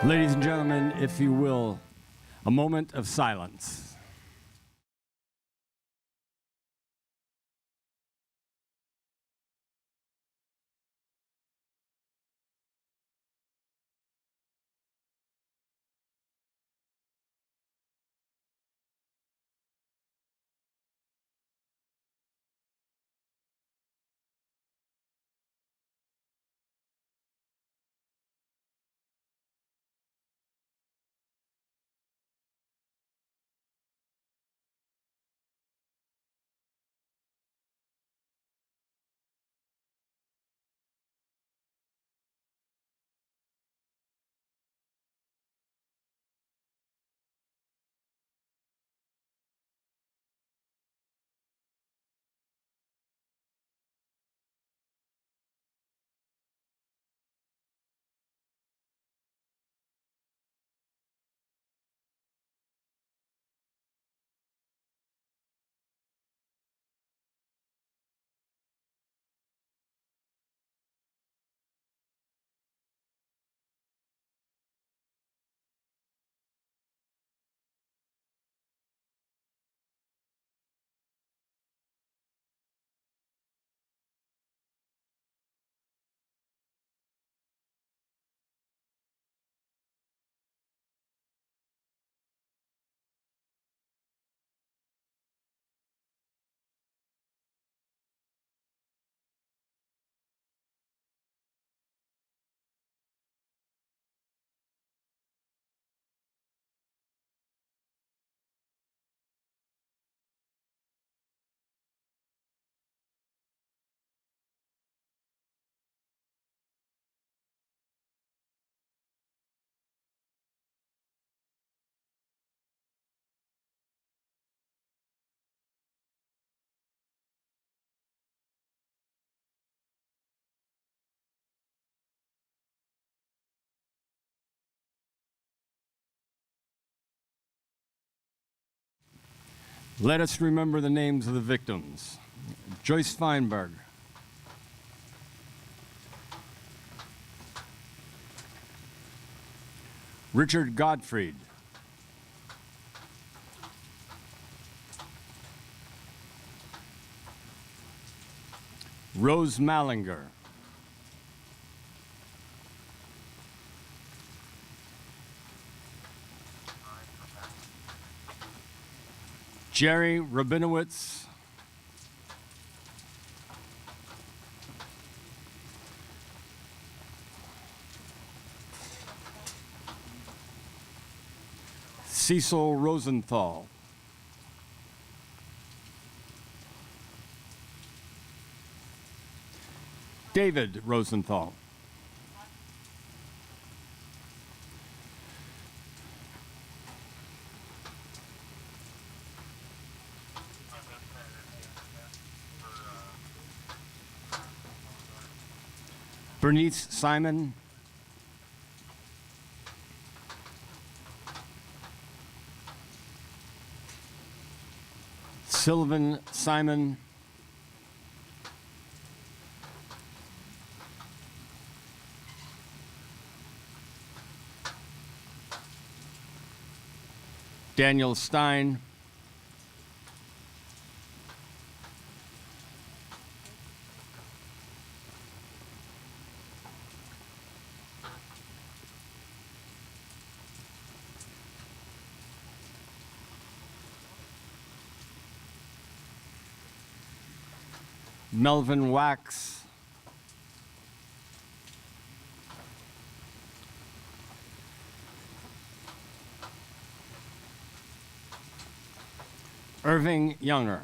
Ladies and gentlemen, if you will, a moment of silence. Let us remember the names of the victims. Joyce Feinberg, Richard Gottfried, Rose Mallinger, Jerry Rabinowitz, Cecil Rosenthal, David Rosenthal, Bernice Simon, Sylvan Simon, Daniel Stein, Melvin Wax, Irving Younger.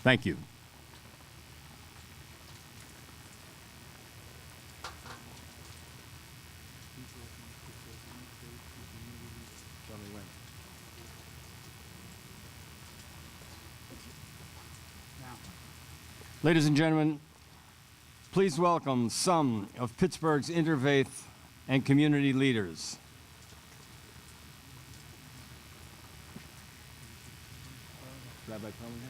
Thank you. Ladies and gentlemen, please welcome some of Pittsburgh's interfaith and community leaders. Rabbi Clemente?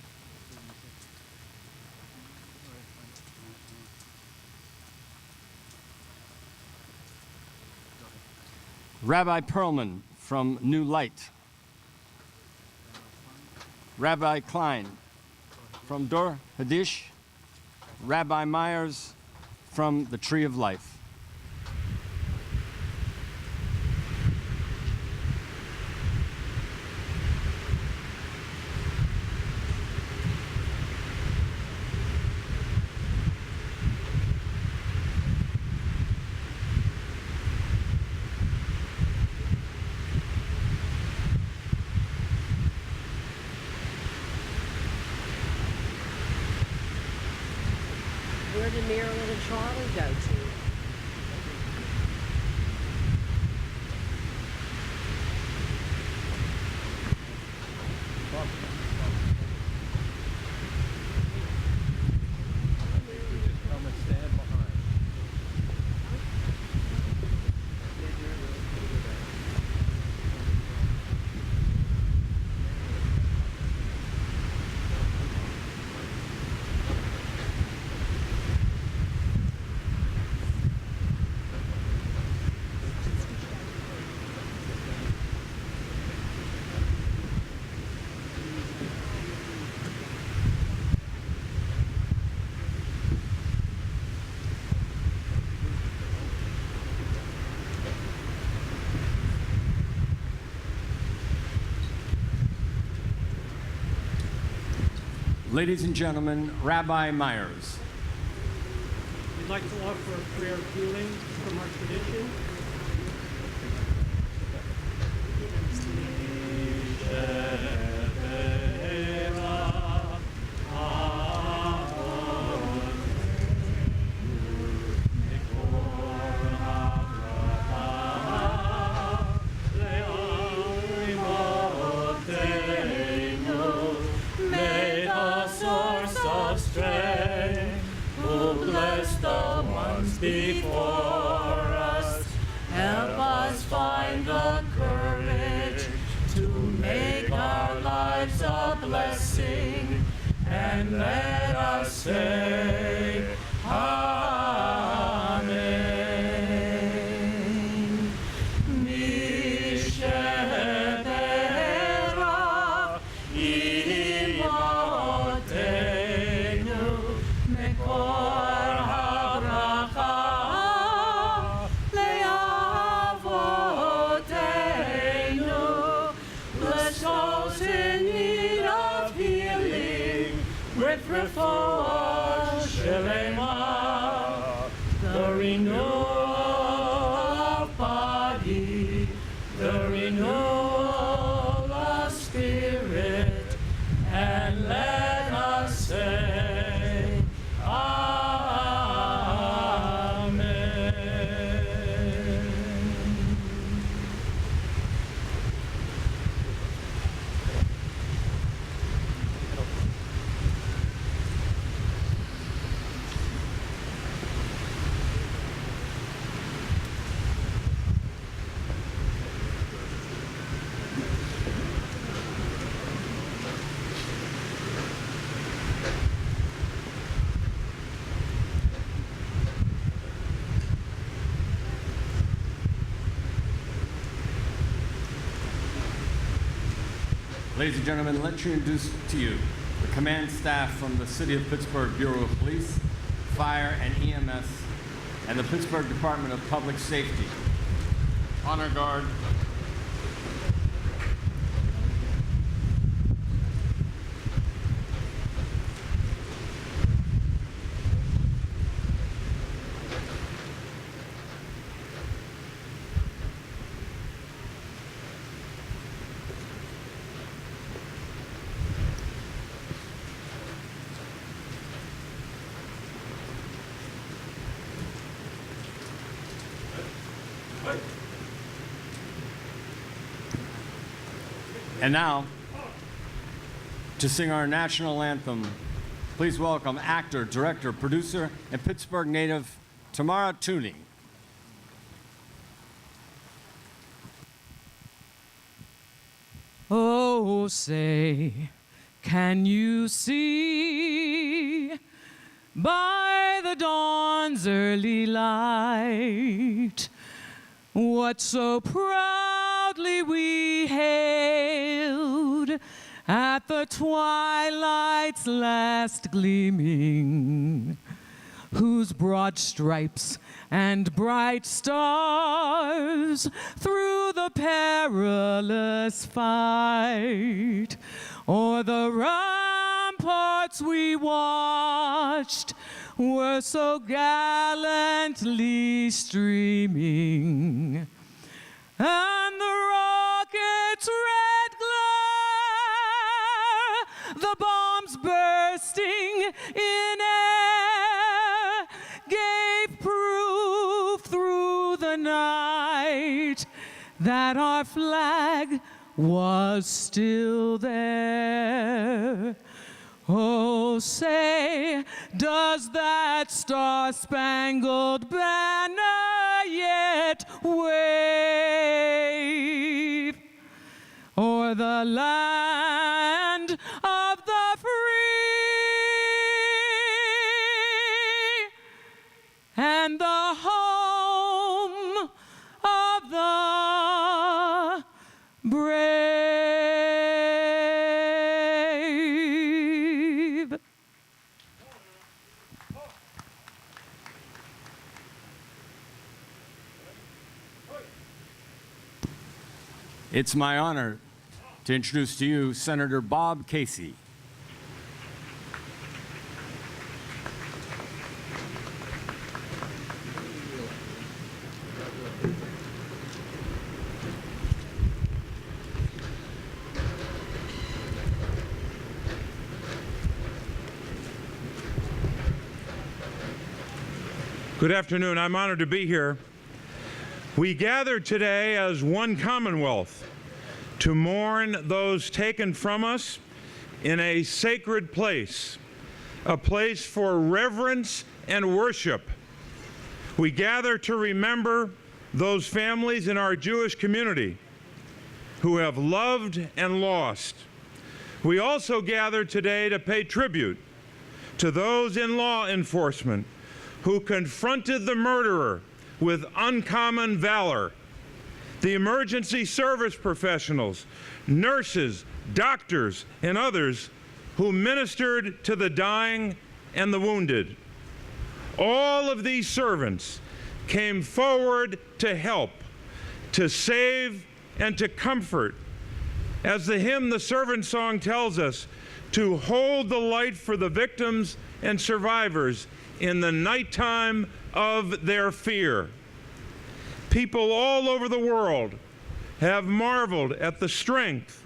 Rabbi Perlman from New Light. Rabbi Klein from Dor Hadish. Rabbi Myers from the Tree of Life. Where did Marilyn and Charlie go to? Ladies and gentlemen, Rabbi Myers. We'd like to offer a prayer of healing from our tradition. Before us, help us find the courage to make our lives a blessing, and let us say, Amen. Mishetera imotenu mekor habracha refuah shelema, the renewal of body, the renewal of spirit, and let us say, Amen. Ladies and gentlemen, let me introduce to you the command staff from the City of Pittsburgh Bureau of Police, Fire and EMS, and the Pittsburgh Department of Public Safety. Honor Guard. And now, to sing our national anthem, please welcome actor, director, producer, and Pittsburgh native Tamara Tunie. Oh, say, can you see by the dawn's early light what so proudly we hailed at the twilight's last gleaming, whose broad stripes and bright stars through the perilous fight o'er the ramparts we watched were so gallantly streaming, and the rocket's red glare, the bombs bursting in air, gave proof through the night that our flag was still there. Oh, say, does that star-spangled banner yet wave o'er the land of the free and the home of the brave? It's my honor to introduce to you Senator Bob Casey. Good afternoon. I'm honored to be here. We gather today as one Commonwealth to mourn those taken from us in a sacred place, a place for reverence and worship. We gather to remember those families in our Jewish community who have loved and lost. We also gather today to pay tribute to those in law enforcement who confronted the murderer with uncommon valor, the emergency service professionals, nurses, doctors, and others who ministered to the dying and the wounded. All of these servants came forward to help, to save, and to comfort. As the hymn, the Servant Song, tells us, to hold the light for the victims and survivors in the nighttime of their fear. People all over the world have marveled at the strength,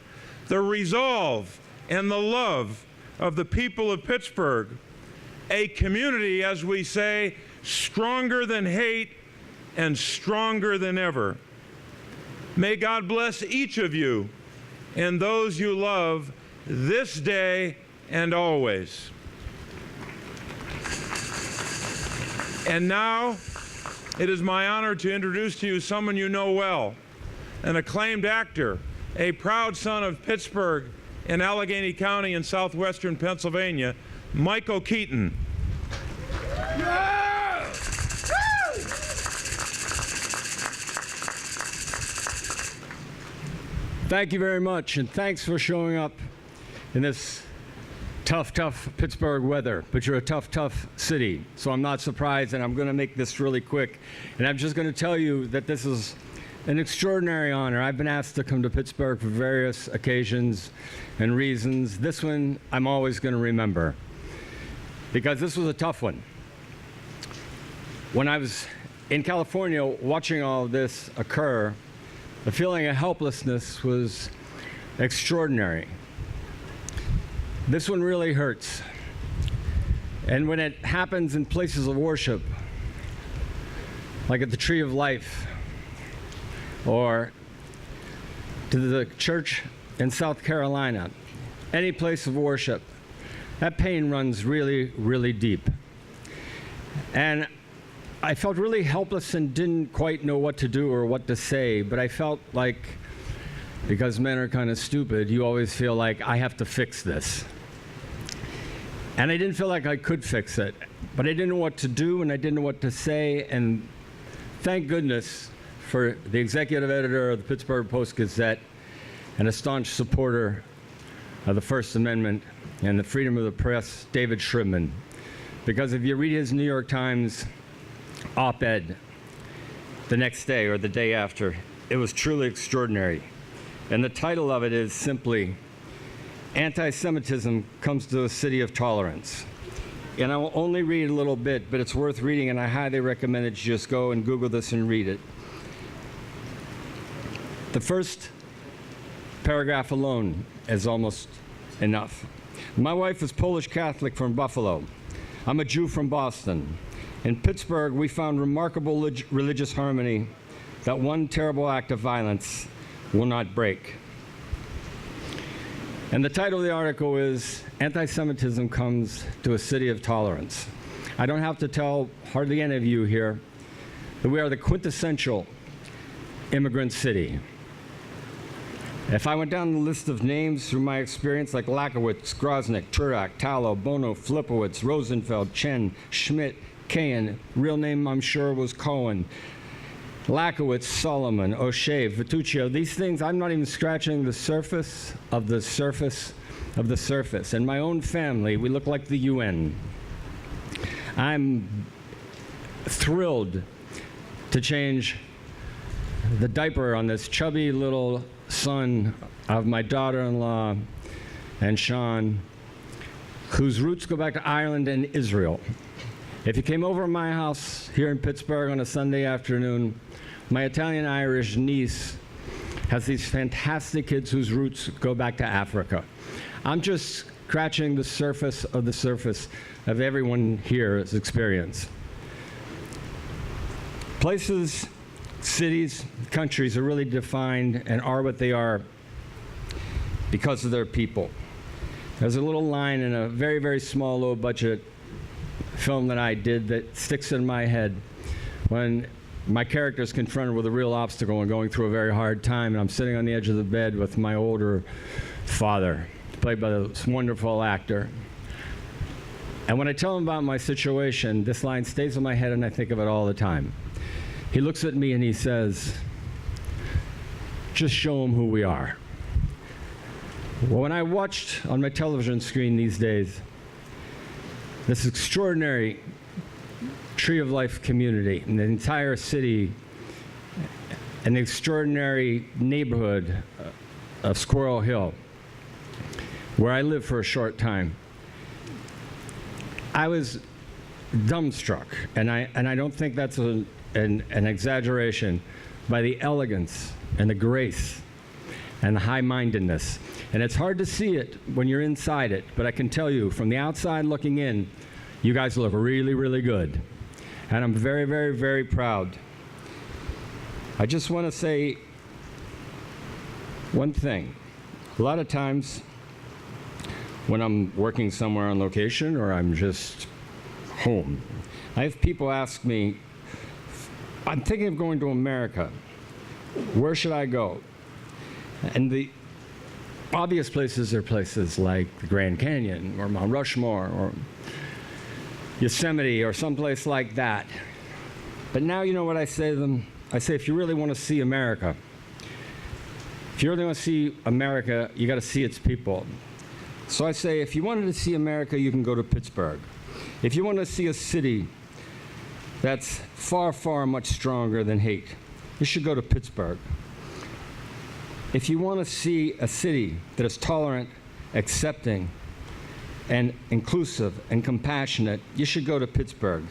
the resolve, and the love of the people of Pittsburgh, a community, as we say, stronger than hate and stronger than ever. May God bless each of you and those you love this day and always. And now, it is my honor to introduce to you someone you know well, an acclaimed actor, a proud son of Pittsburgh in Allegheny County in southwestern Pennsylvania, Michael Keaton. Yeah! Thank you very much, and thanks for showing up in this tough Pittsburgh weather, but you're a tough city. So I'm not surprised, and I'm going to make this really quick. And I'm just going to tell you that this is an extraordinary honor. I've been asked to come to Pittsburgh for various occasions and reasons. This one I'm always going to remember, because this was a tough one. When I was in California watching all of this occur, the feeling of helplessness was extraordinary. This one really hurts. And when it happens in places of worship, like at the Tree of Life, or to the church in South Carolina, any place of worship, that pain runs really deep. And I felt really helpless and didn't quite know what to do or what to say, but I felt like, because men are kind of stupid, you always feel like, I have to fix this. And I didn't feel like I could fix it, but I didn't know what to do and I didn't know what to say, and thank goodness for the executive editor of the Pittsburgh Post-Gazette and a staunch supporter of the First Amendment and the freedom of the press, David Shribman. Because if you read his New York Times op-ed the next day or the day after, it was truly extraordinary. And the title of it is simply, "Anti-Semitism Comes to a City of Tolerance." And I will only read a little bit, but it's worth reading, and I highly recommend that you just go and Google this and read it. The first paragraph alone is almost enough. My wife is Polish Catholic from Buffalo. I'm a Jew from Boston. In Pittsburgh, we found remarkable religious harmony that one terrible act of violence will not break. And the title of the article is, "Anti-Semitism Comes to a City of Tolerance." I don't have to tell hardly any of you here that we are the quintessential immigrant city. If I went down the list of names through my experience, like Lakowitz, Groznik, Turak, Tallow, Bono, Flipowitz, Rosenfeld, Chen, Schmidt, Kahan, real name I'm sure was Cohen, Lakowitz, Solomon, O'Shea, Vituccio, these things, I'm not even scratching the surface of the surface of the surface. And my own family, we look like the UN. I'm thrilled to change the diaper on this chubby little son of my daughter-in-law and Sean, whose roots go back to Ireland and Israel. If you came over to my house here in Pittsburgh on a Sunday afternoon, my Italian-Irish niece has these fantastic kids whose roots go back to Africa. I'm just scratching the surface of everyone here's experience. Places, cities, countries are really defined and are what they are because of their people. There's a little line in a very, very small, low-budget film that I did that sticks in my head when my character is confronted with a real obstacle and going through a very hard time, and I'm sitting on the edge of the bed with my older father, played by this wonderful actor. And when I tell him about my situation, this line stays in my head and I think of it all the time. He looks at me and he says, "Just show them who we are." Well, when I watched on my television screen these days this extraordinary Tree of Life community and the entire city and the extraordinary neighborhood of Squirrel Hill, where I lived for a short time, I was dumbstruck, and I don't think that's an exaggeration, by the elegance and the grace and the high-mindedness. And it's hard to see it when you're inside it, but I can tell you, from the outside looking in, you guys look really, really good. And I'm very, very, very proud. I just want to say one thing. A lot of times when I'm working somewhere on location or I'm just home, I have people ask me, "I'm thinking of going to America. Where should I go?" And the obvious places are places like the Grand Canyon or Mount Rushmore or Yosemite or someplace like that. But now you know what I say to them? I say, if you really want to see America, you got to see its people. So I say, if you wanted to see America, you can go to Pittsburgh. If you want to see a city that's far, far much stronger than hate, you should go to Pittsburgh. If you want to see a city that is tolerant, accepting, and inclusive and compassionate, you should go to Pittsburgh.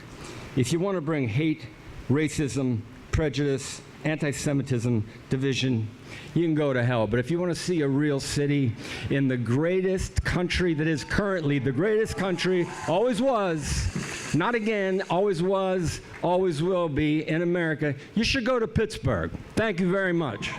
If you want to bring hate, racism, prejudice, anti-Semitism, division, you can go to hell. But if you want to see a real city in the greatest country that is currently the greatest country, always was, not again, always was, always will be in America, you should go to Pittsburgh. Thank you very much.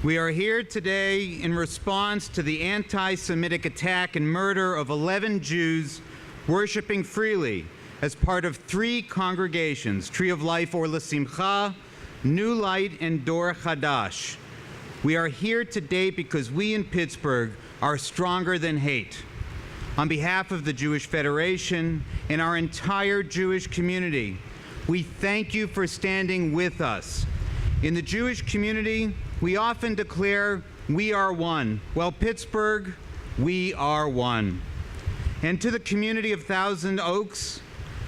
We are here today in response to the anti-Semitic attack and murder of 11 Jews worshiping freely as part of 3 congregations, Tree of Life or L'Simcha, New Light, and Dor Chadash. We are here today because we in Pittsburgh are stronger than hate. On behalf of the Jewish Federation and our entire Jewish community, we thank you for standing with us. In the Jewish community, we often declare, we are one. Well, Pittsburgh, we are one. And to the community of Thousand Oaks,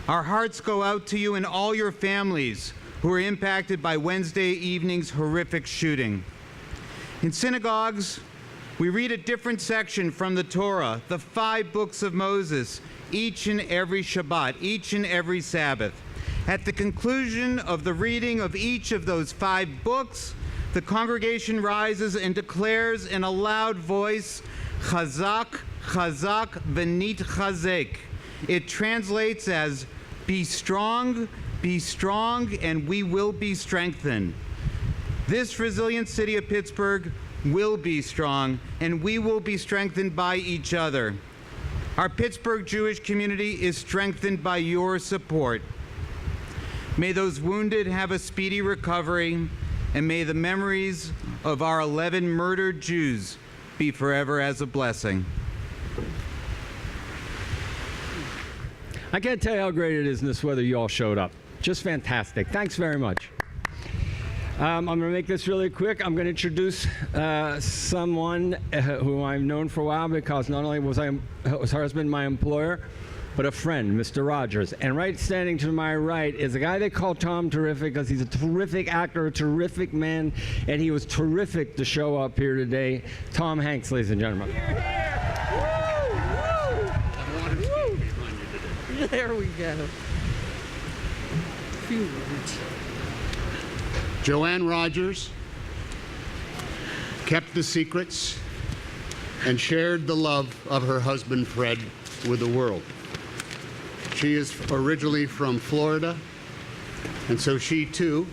our hearts go out to you and all your families who were impacted by Wednesday evening's horrific shooting. In synagogues, we read a different section from the Torah, the 5 books of Moses, each and every Shabbat, each and every Sabbath. At the conclusion of the reading of each of those 5 books, the congregation rises and declares in a loud voice, Chazak, Chazak, V'nit Chazek. It translates as, be strong, and we will be strengthened. This resilient city of Pittsburgh will be strong, and we will be strengthened by each other. Our Pittsburgh Jewish community is strengthened by your support. May those wounded have a speedy recovery, and may the memories of our 11 murdered Jews be forever as a blessing. I can't tell you how great it is in this weather you all showed up. Just fantastic. Thanks very much. I'm going to make this really quick. I'm going to introduce someone who I've known for a while, because not only was her husband my employer, but a friend, Mr. Rogers. And right standing to my right is a guy they call Tom Terrific, because he's a terrific actor, a terrific man, and he was terrific to show up here today. Tom Hanks, ladies and gentlemen. There we go. Few words. Joanne Rogers kept the secrets and shared the love of her husband Fred with the world. She is originally from Florida, and so she too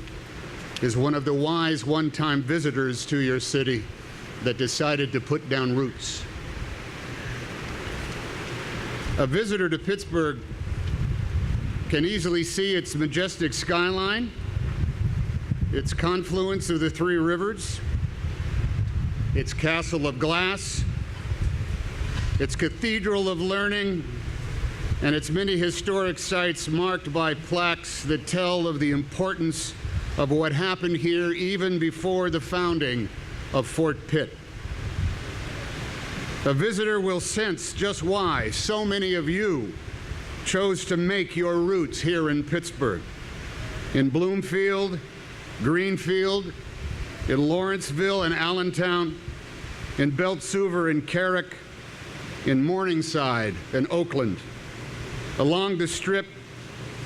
is one of the wise one-time visitors to your city that decided to put down roots. A visitor to Pittsburgh can easily see its majestic skyline, its confluence of the 3 rivers, its castle of glass, its cathedral of learning, and its many historic sites marked by plaques that tell of the importance of what happened here even before the founding of Fort Pitt. A visitor will sense just why so many of you chose to make your roots here in Pittsburgh, in Bloomfield, Greenfield, in Lawrenceville and Allentown, in Beltsuver and Carrick, in Morningside and Oakland, along the Strip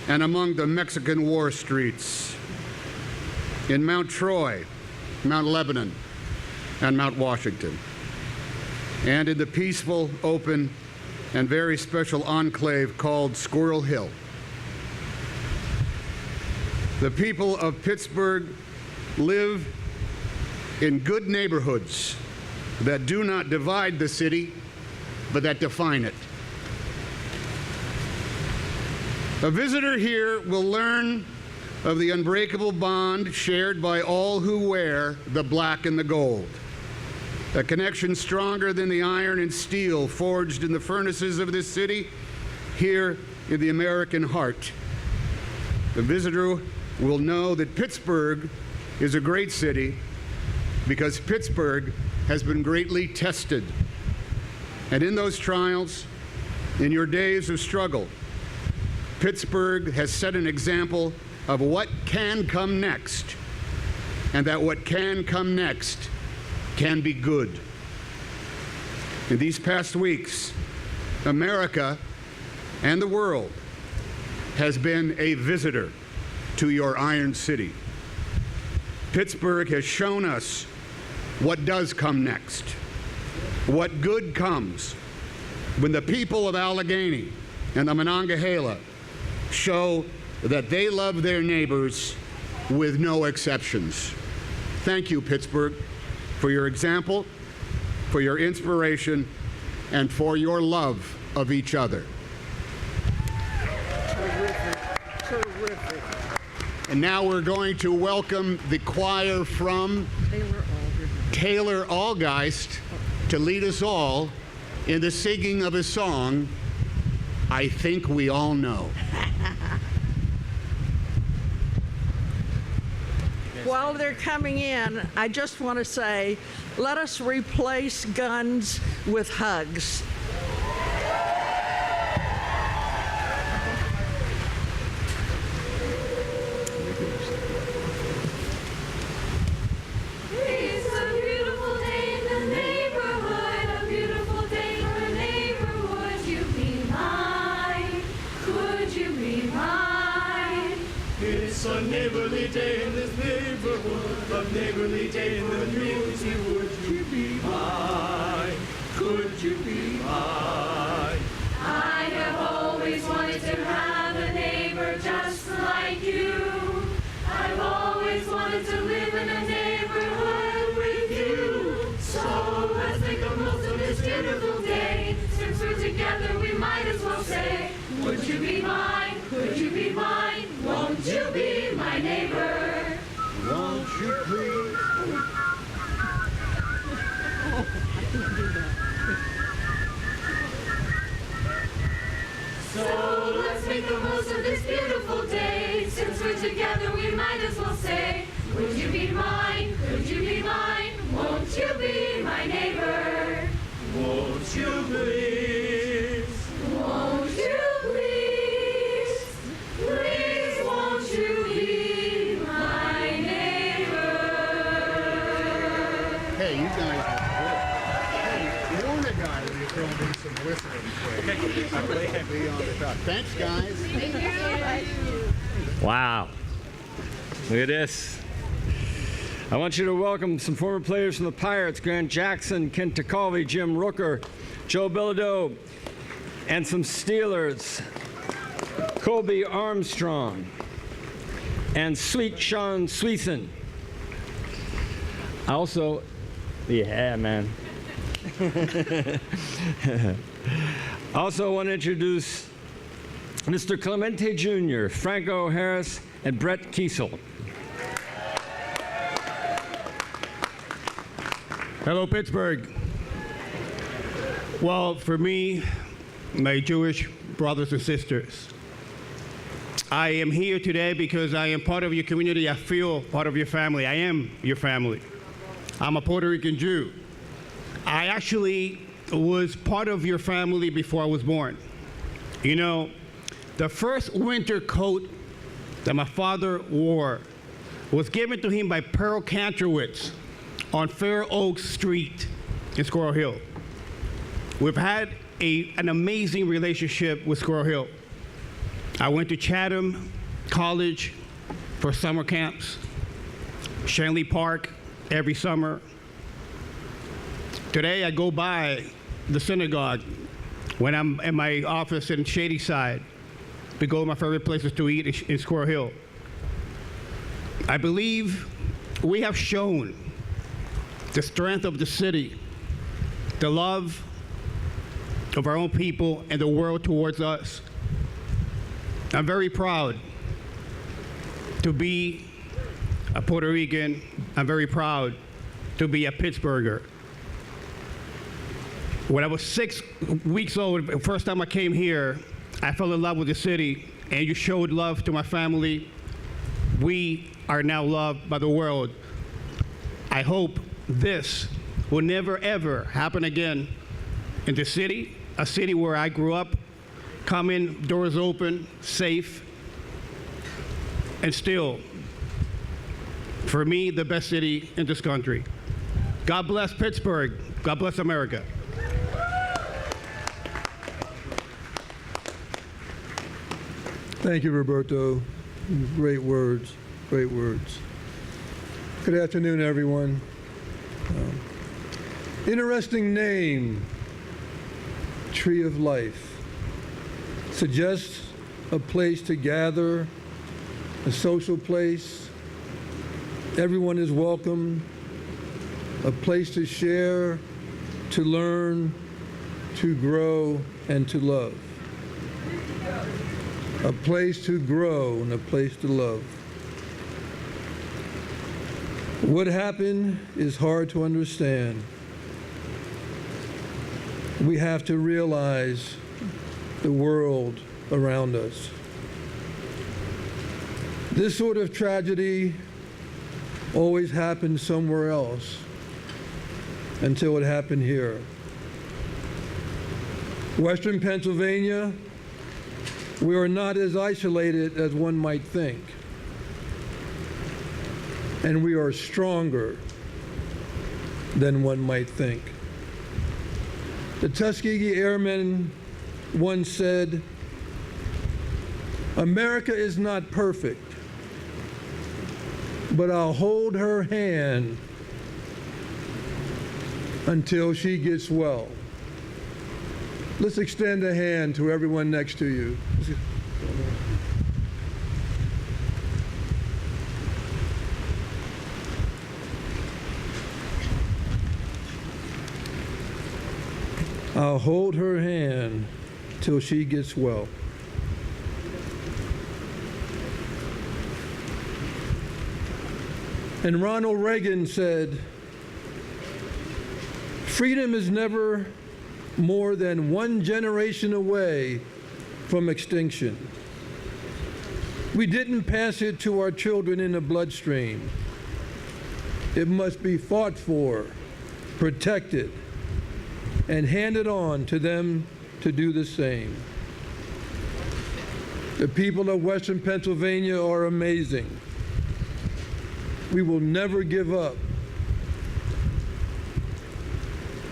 and among the Mexican war streets, in Mount Troy, Mount Lebanon, and Mount Washington, and in the peaceful, open, and very special enclave called Squirrel Hill. The people of Pittsburgh live in good neighborhoods that do not divide the city, but that define it. A visitor here will learn of the unbreakable bond shared by all who wear the black and the gold. A connection stronger than the iron and steel forged in the furnaces of this city, here in the American heart. The visitor will know that Pittsburgh is a great city because Pittsburgh has been greatly tested. And in those trials, in your days of struggle, Pittsburgh has set an example of what can come next, and that what can come next can be good. In these past weeks, America and the world has been a visitor to your Iron City. Pittsburgh has shown us what does come next, what good comes when the people of Allegheny and the Monongahela show that they love their neighbors with no exceptions. Thank you, Pittsburgh, for your example, for your inspiration, and for your love of each other. Terrific. And now we're going to welcome the choir from Taylor Allgeist to lead us all in the singing of a song I think we all know. While they're coming in, I just want to say, let us replace guns with hugs. It's a beautiful day in the neighborhood, a beautiful day in the neighborhood. Would you be mine? Could you be mine? It's a neighborly day in this neighborhood, a neighborly day in the community. Would you be mine? Could you be mine? I have always wanted to have a neighbor just like you. I've always wanted to live in a neighborhood with you. So let's make the most of this beautiful day. Since we're together, we might as well say, would you be mine? Could you be mine? Won't you be my neighbor? Won't you please? So let's make the most of this beautiful day. Since we're together, we might as well say, would you be mine? Could you be mine? Won't you be my neighbor? Won't you please? Won't you please? Please won't you be my neighbor? Hey, you guys are good. Hey, warn the guy when you throw in some listening. Be on the top. Thanks, guys. Wow. Look at this. I want you to welcome some former players from the Pirates, Grant Jackson, Kent Tekulve, Jim Rooker, Joe Bilodeau, and some Steelers, Colby Armstrong, and Sweet Sean Sweeson. Also, yeah, man. Also want to introduce Mr. Clemente Jr., Franco Harris, and Brett Keisel. Hello, Pittsburgh. Well, for me, my Jewish brothers and sisters, I am here today because I am part of your community. I feel part of your family. I am your family. I'm a Puerto Rican Jew. I actually was part of your family before I was born. You know, the first winter coat that my father wore was given to him by Pearl Kantrowitz on Fair Oaks Street in Squirrel Hill. We've had an amazing relationship with Squirrel Hill. I went to Chatham College for summer camps, Shanley Park every summer. Today I go by the synagogue when I'm in my office in Shadyside to go to my favorite places to eat in Squirrel Hill. I believe we have shown the strength of the city, the love of our own people and the world towards us. I'm very proud to be a Puerto Rican. I'm very proud to be a Pittsburgher. When I was 6 weeks old, the first time I came here, I fell in love with the city, and you showed love to my family. We are now loved by the world. I hope this will never, ever happen again in the city, a city where I grew up, come in, doors open, safe, and still, for me, the best city in this country. God bless Pittsburgh. God bless America. Thank you, Roberto. Great words, great words. Good afternoon, everyone. Interesting name, Tree of Life. Suggests a place to gather, a social place. Everyone is welcome, a place to share, to learn, to grow, and to love. A place to grow and a place to love. What happened is hard to understand. we have to realize the world around us. This sort of tragedy always happens somewhere else until it happened here. Western Pennsylvania, we are not as isolated as one might think. And we are stronger than one might think. The Tuskegee Airmen once said, "America is not perfect, but I'll hold her hand until she gets well." Let's extend a hand to everyone next to you. I'll hold her hand till she gets well. And Ronald Reagan said, "Freedom is never more than one generation away from extinction. We didn't pass it to our children in the bloodstream. It must be fought for, protected, and handed on to them to do the same." The people of Western Pennsylvania are amazing. We will never give up.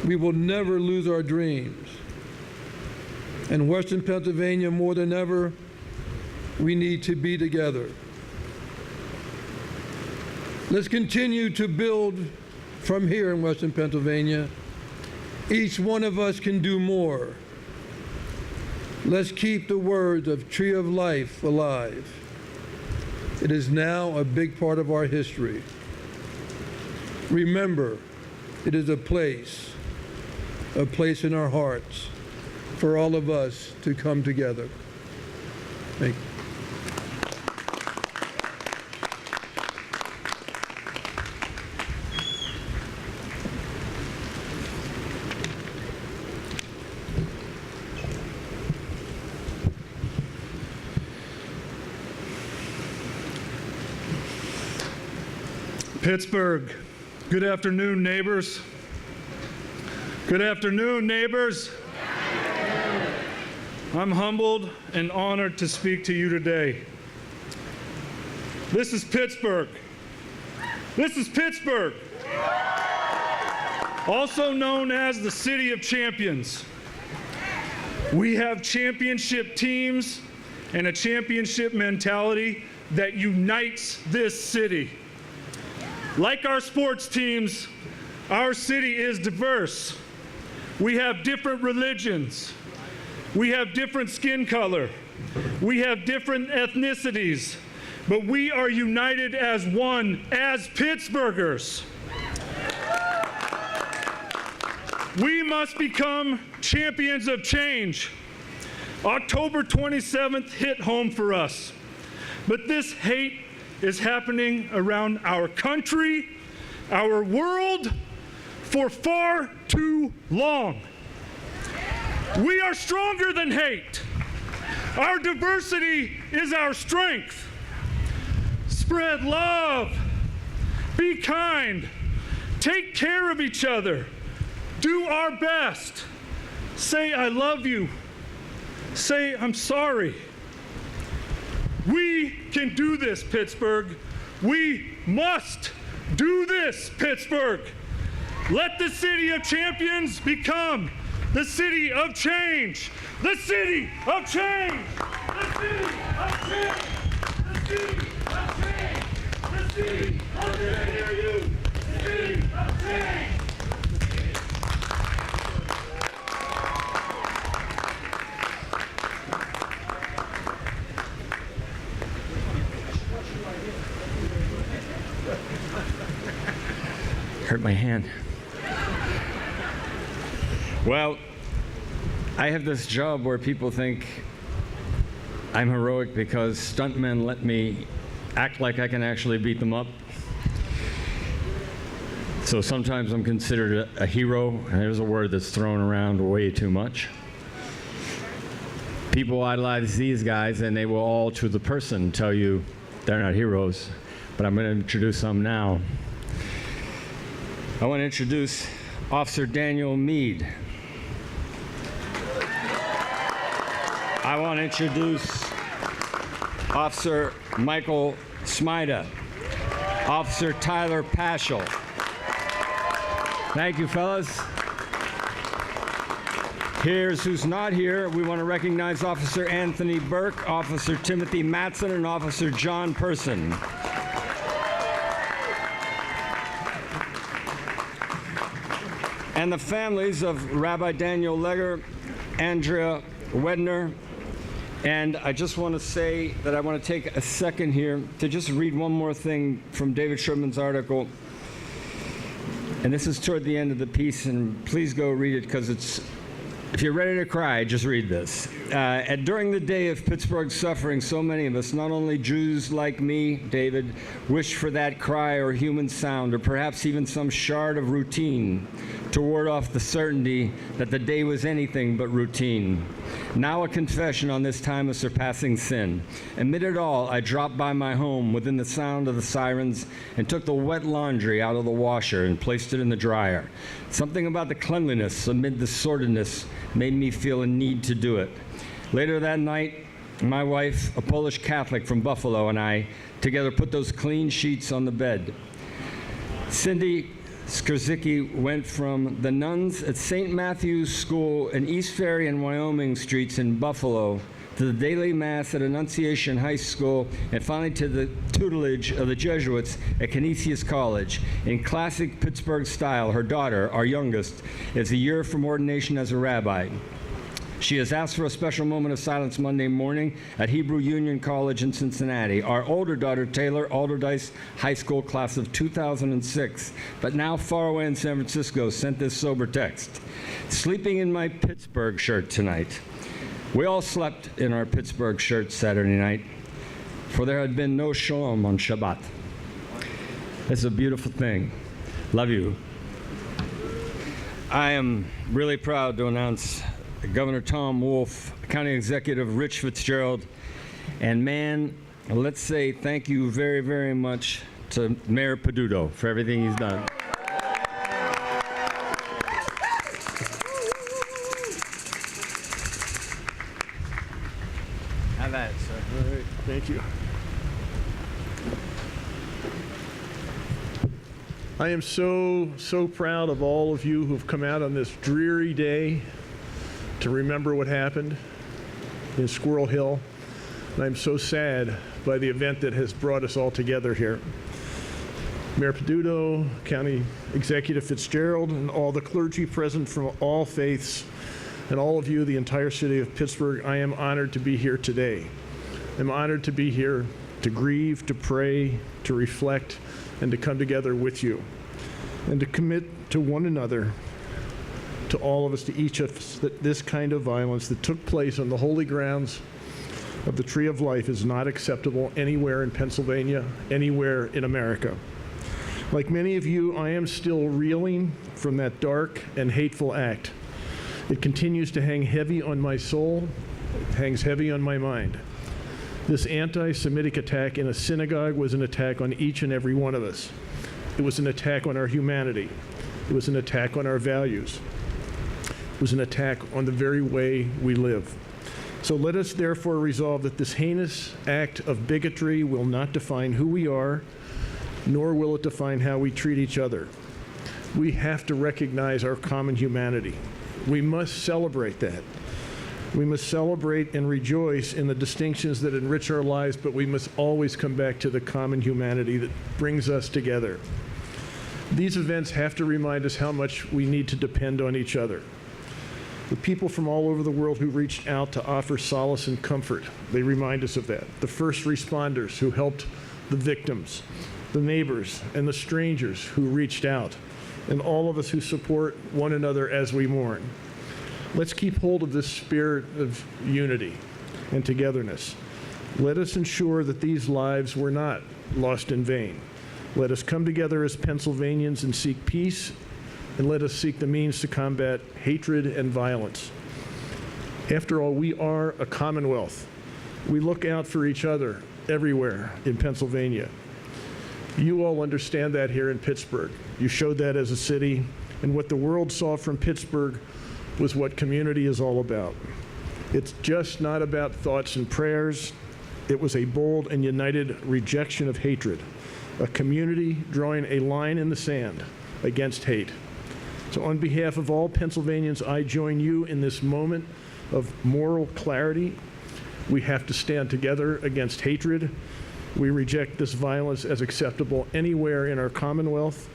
We will never lose our dreams. And Western Pennsylvania, more than ever, we need to be together. Let's continue to build from here in Western Pennsylvania. Each one of us can do more. Let's keep the words of Tree of Life alive. It is now a big part of our history. Remember, it is a place in our hearts for all of us to come together. Thank you. Pittsburgh, good afternoon, neighbors. Good afternoon, neighbors. I'm humbled and honored to speak to you today. This is Pittsburgh. This is Pittsburgh, also known as the City of Champions. We have championship teams and a championship mentality that unites this city. Like our sports teams, our city is diverse. We have different religions. We have different skin color. We have different ethnicities. But we are united as one, as Pittsburghers. We must become champions of change. October 27th hit home for us. But this hate is happening around our country, our world, for far too long. We are stronger than hate. Our diversity is our strength. Spread love. Be kind. Take care of each other. Do our best. Say, "I love you." Say, "I'm sorry." We can do this, Pittsburgh. We must do this, Pittsburgh. Let the City of Champions become the City of Change. The City of Change. The City of Change. The City of Change. The City of Change. Hear you. The City of Change. Hurt my hand. Well, I have this job where people think I'm heroic because stuntmen let me act like I can actually beat them up. So sometimes I'm considered a hero, and there's a word that's thrown around way too much. People idolize these guys, and they will all, to the person, tell you they're not heroes. But I'm going to introduce some now. I want to introduce Officer Daniel Meade. I want to introduce Officer Michael Smida. Officer Tyler Paschal. Thank you, fellas. Here's who's not here. We want to recognize Officer Anthony Burke, Officer Timothy Matson, and Officer John Person. And the families of Rabbi Daniel Legger, Andrea Wedner. And I just want to say that I want to take a second here to just read one more thing from David Sherman's article. And this is toward the end of the piece, and please go read it, because it's, if you're ready to cry, just read this. And during the day of Pittsburgh's suffering, so many of us, not only Jews like me, David, wished for that cry or human sound, or perhaps even some shard of routine to ward off the certainty that the day was anything but routine. Now a confession on this time of surpassing sin. Amid it all, I dropped by my home within the sound of the sirens and took the wet laundry out of the washer and placed it in the dryer. Something about the cleanliness amid the sordidness made me feel a need to do it. Later that night, my wife, a Polish Catholic from Buffalo, and I together put those clean sheets on the bed. Cindy Skrzycki went from the nuns at St. Matthew's School in East Ferry and Wyoming Streets in Buffalo to the daily Mass at Annunciation High School, and finally to the tutelage of the Jesuits at Canisius College. In classic Pittsburgh style, her daughter, our youngest, is a year from ordination as a rabbi. She has asked for a special moment of silence Monday morning at Hebrew Union College in Cincinnati. Our older daughter, Taylor, Alderdice High School class of 2006, but now far away in San Francisco, sent this sober text. Sleeping in my Pittsburgh shirt tonight. We all slept in our Pittsburgh shirts Saturday night, for there had been no shalom on Shabbat. It's a beautiful thing. Love you. I am really proud to announce Governor Tom Wolf, County Executive Rich Fitzgerald, and man, let's say thank you very, very much to Mayor Peduto for everything he's done. Have that, sir. All right, thank you. I am so proud of all of you who've come out on this dreary day to remember what happened in Squirrel Hill. And I'm so sad by the event that has brought us all together here. Mayor Peduto, County Executive Fitzgerald, and all the clergy present from all faiths, and all of you, the entire city of Pittsburgh, I am honored to be here today. I'm honored to be here to grieve, to pray, to reflect, and to come together with you, and to commit to one another, to all of us, to each of us, that this kind of violence that took place on the holy grounds of the Tree of Life is not acceptable anywhere in Pennsylvania, anywhere in America. Like many of you, I am still reeling from that dark and hateful act. It continues to hang heavy on my soul, it hangs heavy on my mind. This anti-Semitic attack in a synagogue was an attack on each and every one of us. It was an attack on our humanity. It was an attack on our values. It was an attack on the very way we live. So let us therefore resolve that this heinous act of bigotry will not define who we are, nor will it define how we treat each other. We have to recognize our common humanity. We must celebrate that. We must celebrate and rejoice in the distinctions that enrich our lives, but we must always come back to the common humanity that brings us together. These events have to remind us how much we need to depend on each other. The people from all over the world who reached out to offer solace and comfort, they remind us of that. The first responders who helped the victims, the neighbors and the strangers who reached out, and all of us who support one another as we mourn. Let's keep hold of this spirit of unity and togetherness. Let us ensure that these lives were not lost in vain. Let us come together as Pennsylvanians and seek peace, and let us seek the means to combat hatred and violence. After all, we are a commonwealth. We look out for each other everywhere in Pennsylvania. You all understand that here in Pittsburgh. You showed that as a city, and what the world saw from Pittsburgh was what community is all about. It's just not about thoughts and prayers. It was a bold and united rejection of hatred, a community drawing a line in the sand against hate. So on behalf of all Pennsylvanians, I join you in this moment of moral clarity. We have to stand together against hatred. We reject this violence as acceptable anywhere in our Commonwealth.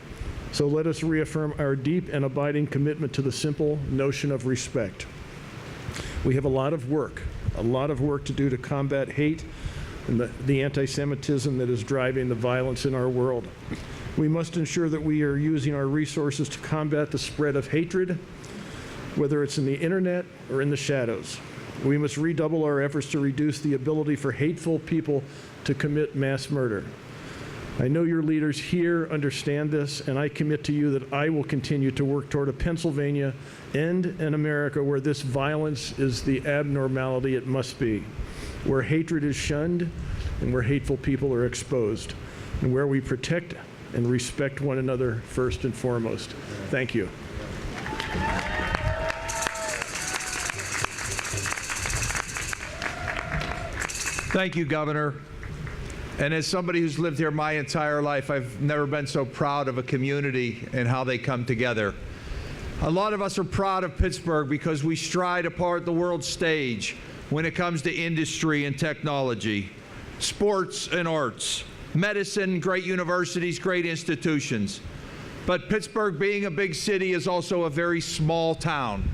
So let us reaffirm our deep and abiding commitment to the simple notion of respect. We have a lot of work to do to combat hate and the anti-Semitism that is driving the violence in our world. We must ensure that we are using our resources to combat the spread of hatred, whether it's in the internet or in the shadows. We must redouble our efforts to reduce the ability for hateful people to commit mass murder. I know your leaders here understand this, and I commit to you that I will continue to work toward a Pennsylvania and an America where this violence is the abnormality it must be, where hatred is shunned and where hateful people are exposed, and where we protect and respect one another first and foremost. Thank you. Thank you, Governor. And as somebody who's lived here my entire life, I've never been so proud of a community and how they come together. A lot of us are proud of Pittsburgh because we stride apart the world stage when it comes to industry and technology, sports and arts, medicine, great universities, great institutions. But Pittsburgh, being a big city, is also a very small town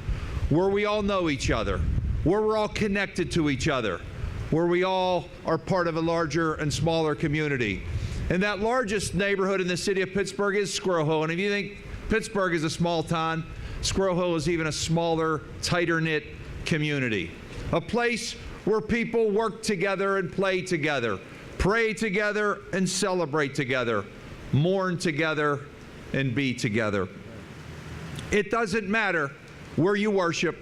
where we all know each other, where we're all connected to each other, where we all are part of a larger and smaller community. And that largest neighborhood in the city of Pittsburgh is Squirrel Hill. And if you think Pittsburgh is a small town, Squirrel Hill is even a smaller, tighter-knit community. A place where people work together and play together, pray together and celebrate together, mourn together and be together. It doesn't matter where you worship.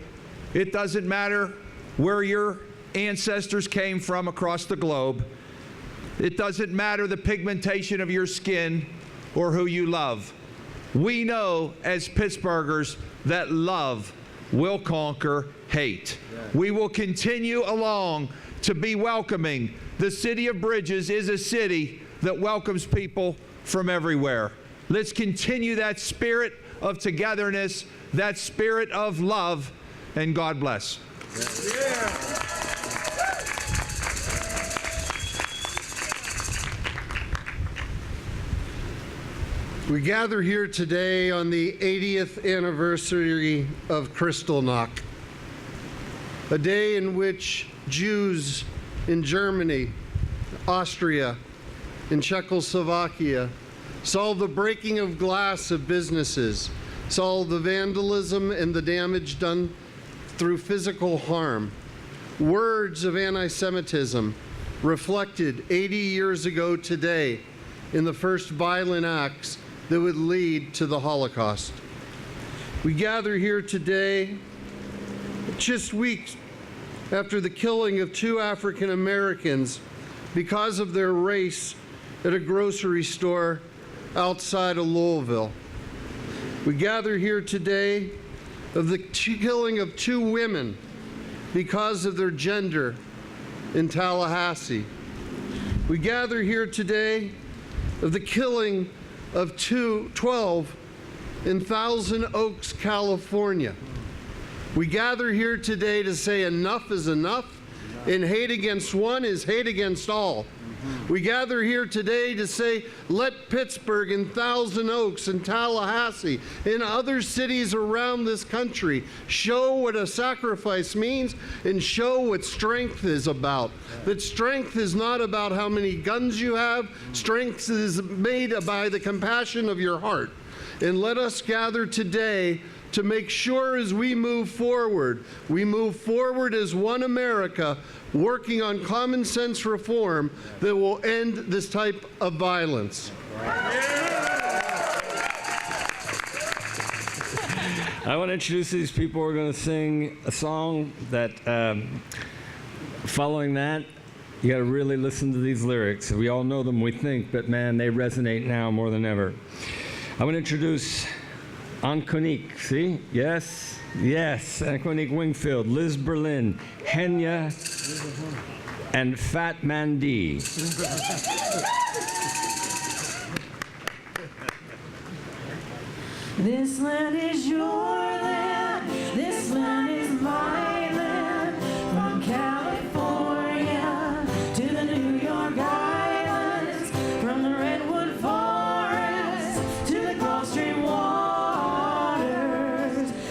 It doesn't matter where your ancestors came from across the globe. It doesn't matter the pigmentation of your skin or who you love. We know as Pittsburghers that love will conquer hate. We will continue along to be welcoming. The City of Bridges is a city that welcomes people from everywhere. Let's continue that spirit of togetherness, that spirit of love, and God bless. Yeah. We gather here today on the 80th anniversary of Kristallnacht, a day in which Jews in Germany, Austria, and Czechoslovakia saw the breaking of glass of businesses, saw the vandalism and the damage done through physical harm. Words of anti-Semitism reflected 80 years ago today in the first violent acts that would lead to the Holocaust. We gather here today just weeks after the killing of 2 African Americans because of their race at a grocery store outside of Louisville. We gather here today of the killing of 2 women because of their gender in Tallahassee. We gather here today of the killing of 12 in Thousand Oaks, California. We gather here today to say enough is enough, and hate against one is hate against all. We gather here today to say, let Pittsburgh and Thousand Oaks and Tallahassee and other cities around this country show what a sacrifice means and show what strength is about. That strength is not about how many guns you have. Strength is made by the compassion of your heart. And let us gather today to make sure as we move forward as one America, working on common sense reform that will end this type of violence. I want to introduce these people. We're going to sing a song that, following that, you got to really listen to these lyrics. We all know them, we think, but man, they resonate now more than ever. I want to introduce Anconique, see? Yes, yes, Anconique Wingfield, Liz Berlin, Henya, and Fat Mandi. This land is your land, this land is my land, from California to the New York Islands, from the Redwood Forest to the Gulf Stream waters.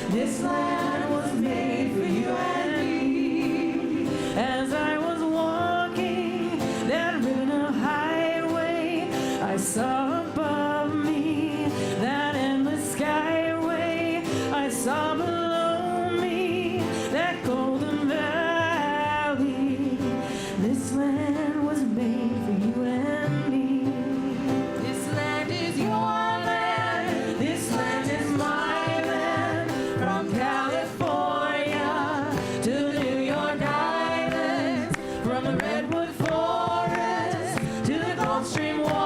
This land was made for you and me. As I was walking that ribbon of highway, I saw above me that endless skyway. I saw below me that golden valley. This land was made for you and me. This land is your land. This land is my land. From California to the New York Islands, from the Redwood Forest to the Gulf Stream waters.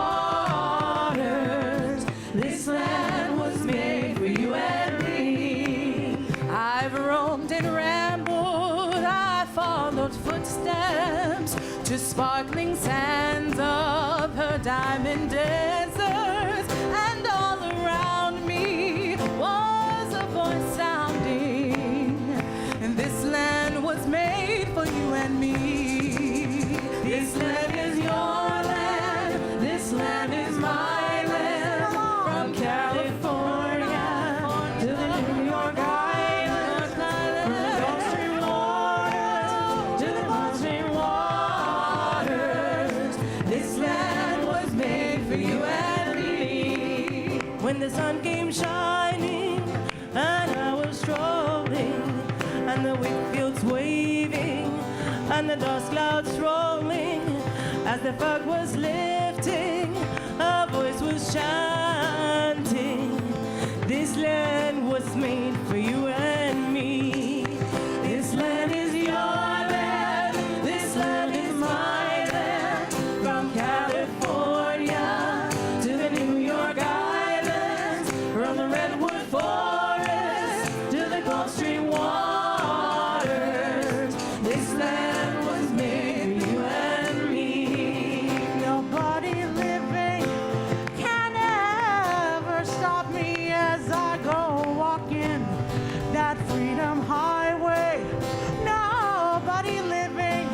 This land was made for you and me. I've roamed and rambled, I followed footsteps to sparkling sands of her diamond deserts, and all around me was a voice sounding, and this land was made for you and me. This land is your land, this land is my land, from California to the New York Islands, from the Gulf Stream waters to the Gulf Stream waters. This land was made for you and me. When the sun came shining and I was strolling, and the wheat fields waving and the dust clouds rolling, as the fog was lifting, a voice was chanting, this land was made for you and me. This land is your land, this land is my land, from California to the New York Islands, from the Redwood Forest to the Gulf Stream waters. This land was made for you and me. Nobody living can ever stop me as I go walking that freedom highway. Nobody living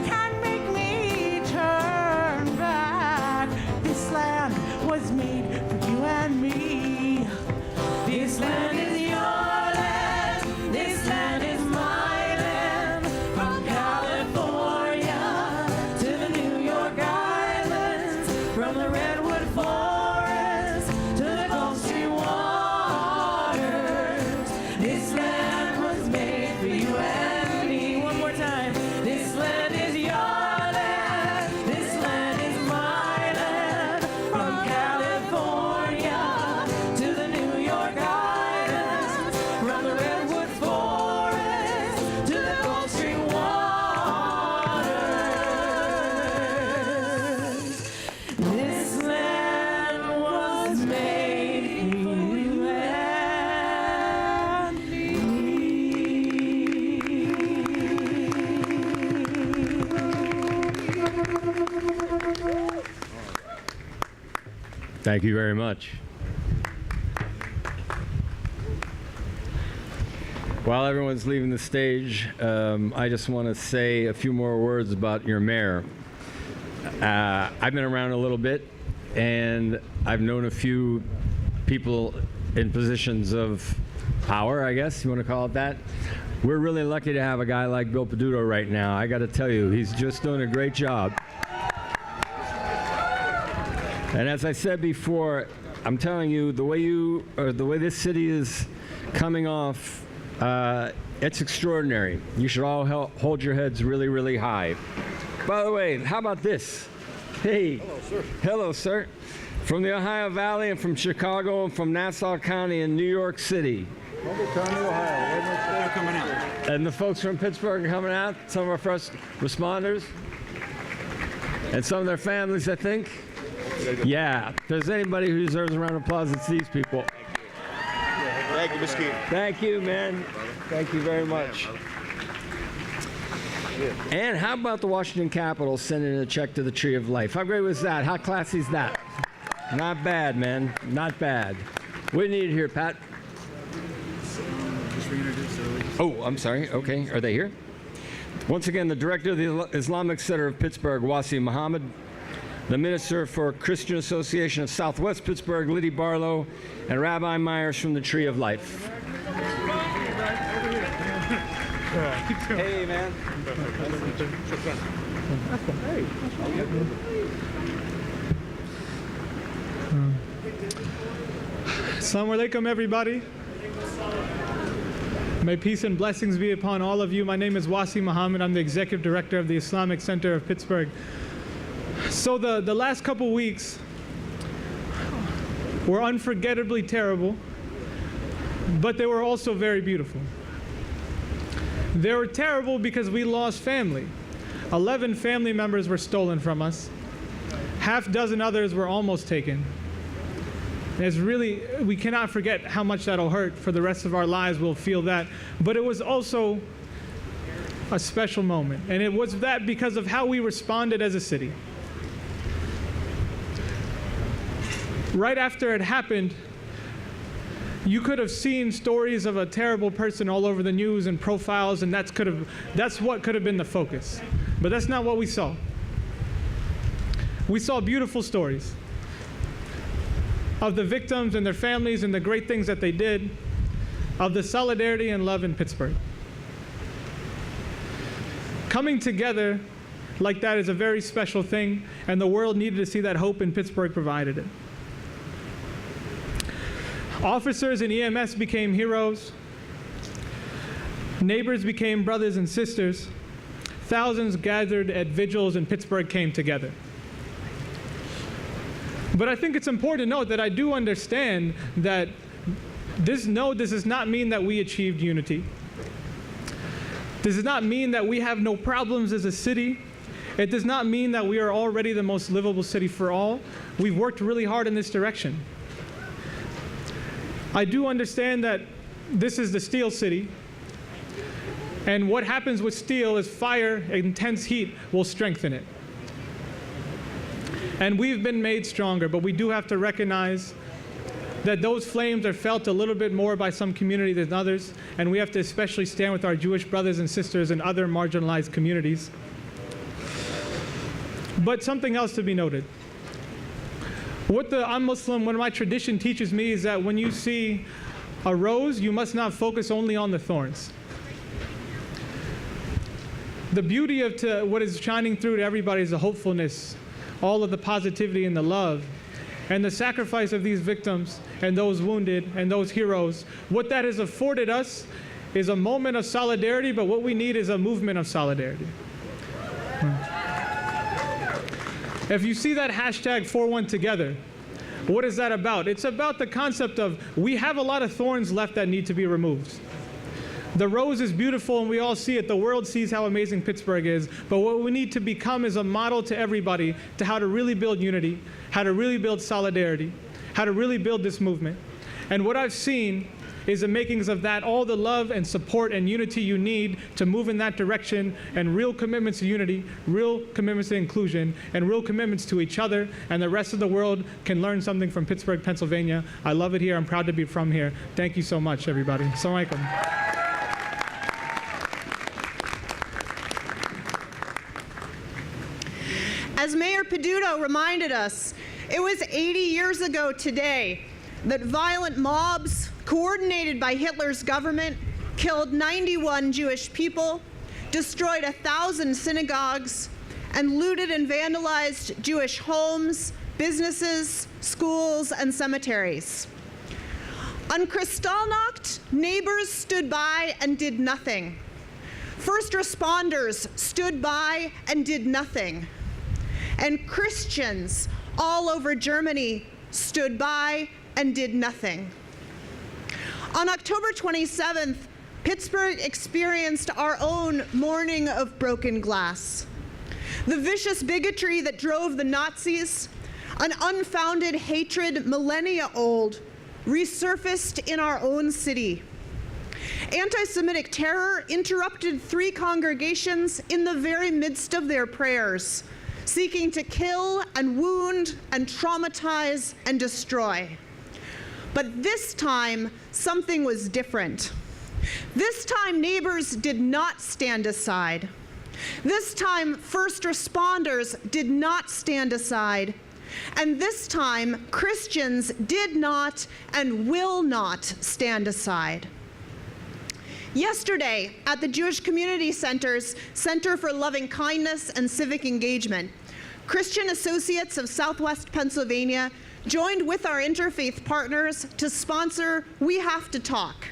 can make me turn back. This land was made for you and me. This land is your land, this land is my land, from California to the New York Islands, from the Redwood Forest to the Gulf Stream waters. This land was made for you and me. One more time. This land is your land, this land is my land, from California to the New York Islands, from the Redwood Forest to the Gulf Stream waters. This land was made for you and me. Thank you very much. While everyone's leaving the stage, I just want to say a few more words about your mayor. I've been around a little bit, and I've known a few people in positions of power, I guess you want to call it that. We're really lucky to have a guy like Bill Peduto right now. I got to tell you, he's just doing a great job. And as I said before, I'm telling you, the way this city is coming off, it's extraordinary. You should all hold your heads really, really high. By the way, how about this? Hey. Hello, sir. Hello, sir. From the Ohio Valley and from Chicago and from Nassau County and New York City. Humboldt County, Ohio. They're coming out. And the folks from Pittsburgh are coming out, some of our first responders, and some of their families, I think. Yeah, if there's anybody who deserves a round of applause, it's these people. Thank you, Mr. Keaton. Thank you, man. Thank you very much. And how about the Washington Capitol sending a check to the Tree of Life? How great was that? How classy is that? Not bad, man. Not bad. What do you need here, Pat? Oh, I'm sorry. Okay. Are they here? Once again, the director of the Islamic Center of Pittsburgh, Wasi Mohamed, the Minister for Christian Association of Southwest Pittsburgh, Liddy Barlow, and Rabbi Myers from the Tree of Life. Hey, man. Assalamu alaikum, everybody. May peace and blessings be upon all of you. My name is Wasi Mohamed. I'm the Executive Director of the Islamic Center of Pittsburgh. So the last couple weeks were unforgettably terrible, but they were also very beautiful. They were terrible because we lost family. 11 family members were stolen from us. Half dozen others were almost taken. It's really, we cannot forget how much that'll hurt for the rest of our lives. We'll feel that. But it was also a special moment. And it was that because of how we responded as a city. Right after it happened, you could have seen stories of a terrible person all over the news and profiles, and that's what could have been the focus. But that's not what we saw. We saw beautiful stories of the victims and their families and the great things that they did, of the solidarity and love in Pittsburgh. Coming together like that is a very special thing, and the world needed to see that hope, and Pittsburgh provided it. Officers in EMS became heroes. Neighbors became brothers and sisters. Thousands gathered at vigils, and Pittsburgh came together. But I think it's important to note that I do understand that this does not mean that we achieved unity. This does not mean that we have no problems as a city. It does not mean that we are already the most livable city for all. We've worked really hard in this direction. I do understand that this is the steel city, and what happens with steel is fire, intense heat will strengthen it. And we've been made stronger, but we do have to recognize that those flames are felt a little bit more by some communities than others, and we have to especially stand with our Jewish brothers and sisters in other marginalized communities. But something else to be noted. I'm Muslim, what my tradition teaches me is that when you see a rose, you must not focus only on the thorns. The beauty of what is shining through to everybody is the hopefulness, all of the positivity and the love, and the sacrifice of these victims and those wounded and those heroes. What that has afforded us is a moment of solidarity, but what we need is a movement of solidarity. If you see that hashtag #41Together, what is that about? It's about the concept of we have a lot of thorns left that need to be removed. The rose is beautiful and we all see it. The world sees how amazing Pittsburgh is. But what we need to become is a model to everybody to how to really build unity, how to really build solidarity, how to really build this movement. And what I've seen is the makings of that, all the love and support and unity you need to move in that direction, and real commitments to unity, real commitments to inclusion, and real commitments to each other, and the rest of the world can learn something from Pittsburgh, Pennsylvania. I love it here. I'm proud to be from here. Thank you so much, everybody. Assalamu alaikum. As Mayor Peduto reminded us, it was 80 years ago today that violent mobs, coordinated by Hitler's government, killed 91 Jewish people, destroyed 1,000 synagogues, and looted and vandalized Jewish homes, businesses, schools, and cemeteries. On Kristallnacht, neighbors stood by and did nothing. First responders stood by and did nothing. And Christians all over Germany stood by and did nothing. On October 27th, Pittsburgh experienced our own morning of broken glass. The vicious bigotry that drove the Nazis, an unfounded hatred millennia old, resurfaced in our own city. Anti-Semitic terror interrupted 3 congregations in the very midst of their prayers, seeking to kill and wound and traumatize and destroy. But this time, something was different. This time, neighbors did not stand aside. This time, first responders did not stand aside. And this time, Christians did not and will not stand aside. Yesterday, at the Jewish Community Center's Center for Loving Kindness and Civic Engagement, Christian Associates of Southwest Pennsylvania joined with our interfaith partners to sponsor We Have to Talk.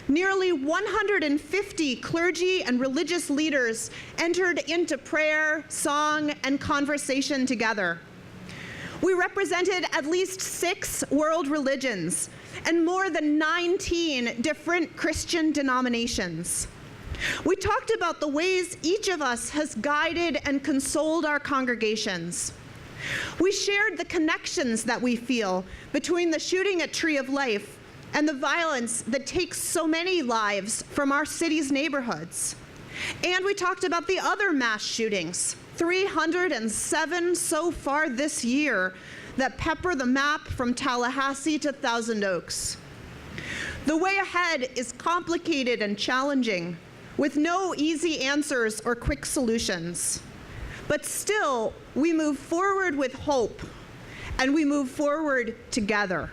Nearly 150 clergy and religious leaders entered into prayer, song, and conversation together. We represented at least 6 world religions and more than 19 different Christian denominations. We talked about the ways each of us has guided and consoled our congregations. We shared the connections that we feel between the shooting at Tree of Life and the violence that takes so many lives from our city's neighborhoods. And we talked about the other mass shootings, 307 so far this year, that pepper the map from Tallahassee to Thousand Oaks. The way ahead is complicated and challenging, with no easy answers or quick solutions. But still, we move forward with hope, and we move forward together.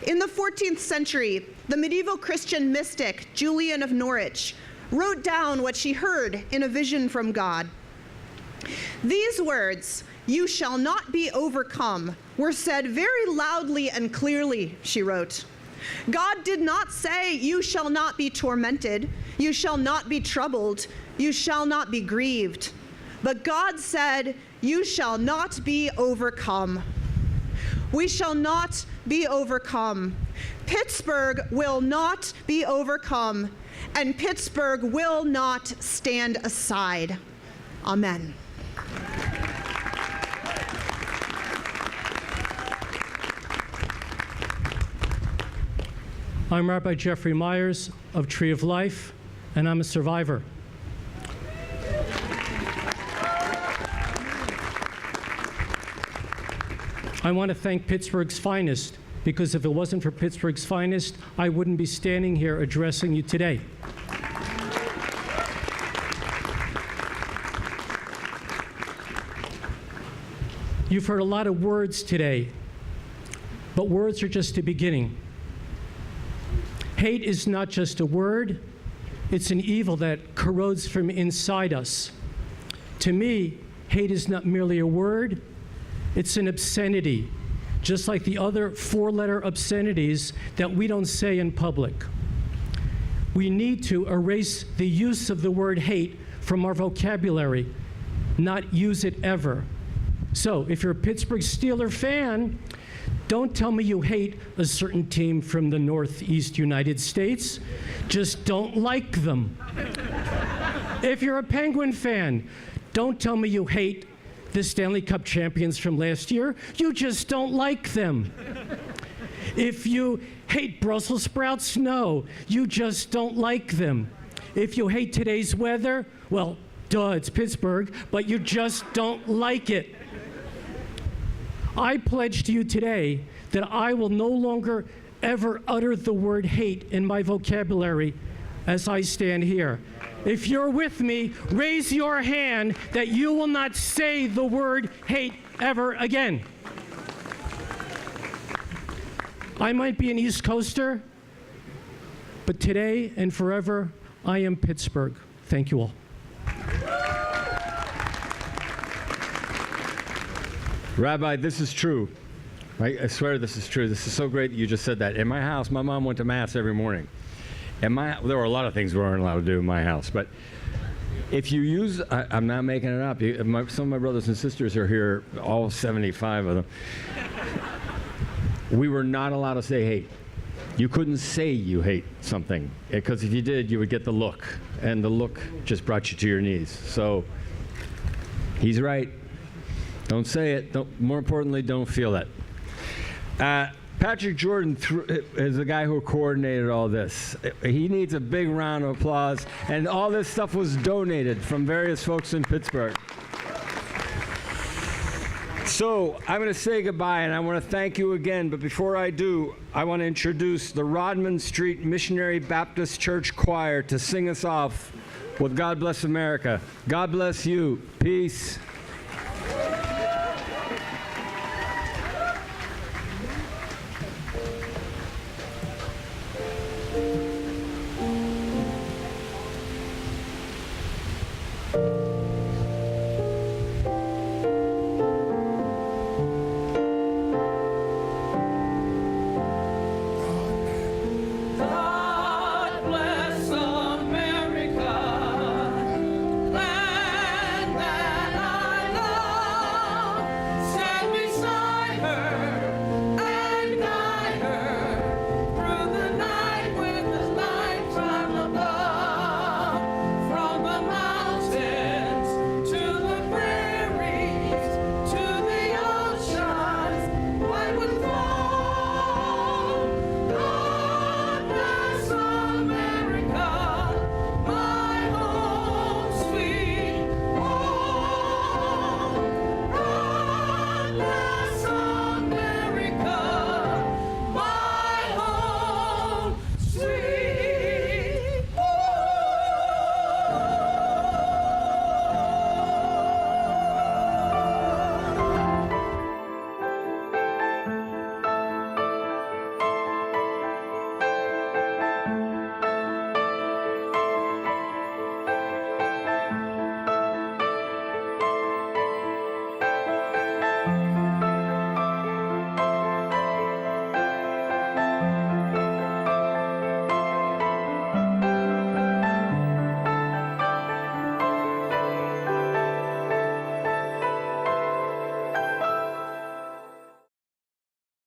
In the 14th century, the medieval Christian mystic Julian of Norwich wrote down what she heard in a vision from God. These words, "You shall not be overcome," were said very loudly and clearly, she wrote. God did not say, "You shall not be tormented, you shall not be troubled, you shall not be grieved." But God said, "You shall not be overcome." We shall not be overcome. Pittsburgh will not be overcome, and Pittsburgh will not stand aside. Amen. I'm Rabbi Jeffrey Myers of Tree of Life, and I'm a survivor. I want to thank Pittsburgh's finest, because if it wasn't for Pittsburgh's finest, I wouldn't be standing here addressing you today. You've heard a lot of words today, but words are just the beginning. Hate is not just a word, it's an evil that corrodes from inside us. To me, hate is not merely a word, it's an obscenity, just like the other 4-letter obscenities that we don't say in public. We need to erase the use of the word hate from our vocabulary, not use it ever. So if you're a Pittsburgh Steelers fan, don't tell me you hate a certain team from the Northeast United States. Just don't like them. If you're a Penguin fan, don't tell me you hate the Stanley Cup champions from last year. You just don't like them. If you hate Brussels sprouts, no, you just don't like them. If you hate today's weather, well, duh, it's Pittsburgh, but you just don't like it. I pledge to you today that I will no longer ever utter the word hate in my vocabulary as I stand here. If you're with me, raise your hand that you will not say the word hate ever again. I might be an East Coaster, but today and forever, I am Pittsburgh. Thank you all. Rabbi, this is true. I swear this is true. This is so great that you just said that. In my house, my mom went to Mass every morning. There were a lot of things we weren't allowed to do in my house, but if you use, I'm not making it up, some of my brothers and sisters are here, all 75 of them. We were not allowed to say hate. You couldn't say you hate something, because if you did, you would get the look, and the look just brought you to your knees. So he's right. Don't say it. More importantly, don't feel it. Patrick Jordan is the guy who coordinated all this. He needs a big round of applause. And all this stuff was donated from various folks in Pittsburgh. So I'm going to say goodbye, and I want to thank you again. But before I do, I want to introduce the Rodman Street Missionary Baptist Church Choir to sing us off with God Bless America. God bless you. Peace.